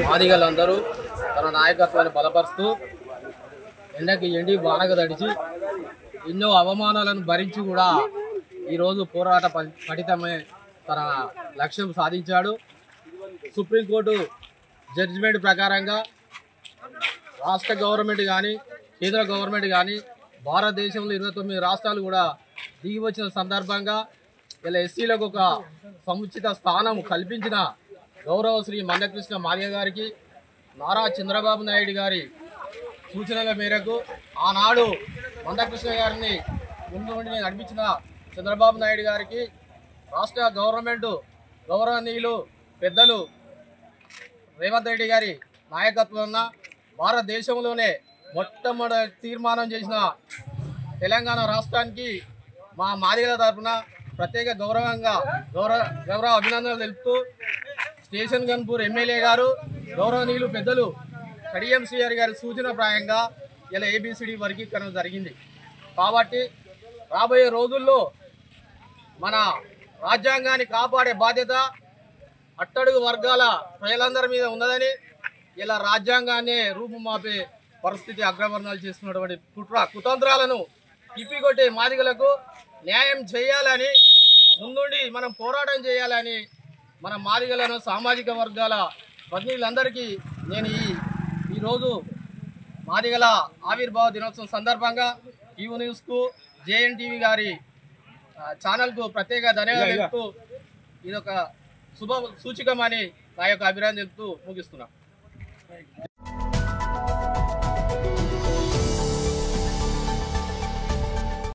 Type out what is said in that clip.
మాదిగలందరూ తన నాయకత్వాన్ని బలపరుస్తూ ఎండకి ఎండి బానగ తడిచి ఎన్నో అవమానాలను భరించి కూడా ఈరోజు పోరాట ఫలితమే తన లక్ష్యం సాధించాడు. సుప్రీంకోర్టు జడ్జిమెంట్ ప్రకారంగా రాష్ట్ర గవర్నమెంట్ కానీ కేంద్ర గవర్నమెంట్ కానీ భారతదేశంలో 29 రాష్ట్రాలు కూడా దిగి వచ్చిన సందర్భంగా ఇలా ఎస్సీలకు ఒక సముచిత స్థానం కల్పించిన గౌరవ శ్రీ మందకృష్ణ మాదిగ గారికి, నారా చంద్రబాబు నాయుడు గారి సూచనల మేరకు ఆనాడు మందకృష్ణ గారిని ముందు నుండి నడిపించిన చంద్రబాబు నాయుడు గారికి, రాష్ట్ర గవర్నమెంట్ గౌరవనీయులు పెద్దలు రేవంత్ రెడ్డి గారి నాయకత్వాన భారతదేశంలోనే మొట్టమొదటి తీర్మానం చేసిన తెలంగాణ రాష్ట్రానికి మా మాదిగల తరఫున ప్రత్యేక గౌరవ అభినందనలు తెలుపుతూ స్టేషన్ గన్పూర్ ఎమ్మెల్యే గారు గౌరవనీయులు పెద్దలు కడియం శ్రీహరి గారి సూచన ప్రాయంగా ఇలా ABCD వర్గీకరణ జరిగింది. కాబట్టి రాబోయే రోజుల్లో మన రాజ్యాంగాన్ని కాపాడే బాధ్యత అట్టడుగు వర్గాల ప్రజలందరి మీద ఉన్నదని, ఇలా రాజ్యాంగాన్ని రూపుమాపే పరిస్థితి అగ్రవర్ణాలు చేస్తున్నటువంటి కుతంత్రాలను తిప్పికొట్టే మాదిగలకు న్యాయం చేయాలని ముందుండి మనం పోరాటం చేయాలని మన మాదిగలను సామాజిక వర్గాల ప్రతినిధులందరికీ నేను ఈరోజు మాదిగల ఆవిర్భావ దినోత్సవం సందర్భంగా ఈవ్ న్యూస్కు JNTV గారి ఛానల్కు ప్రత్యేక ధన్యవాదాలు తెలుపుతూ ఇదొక శుభ సూచకమని నా యొక్క అభిప్రాయం తెలుపుతూ ముగిస్తున్నాను.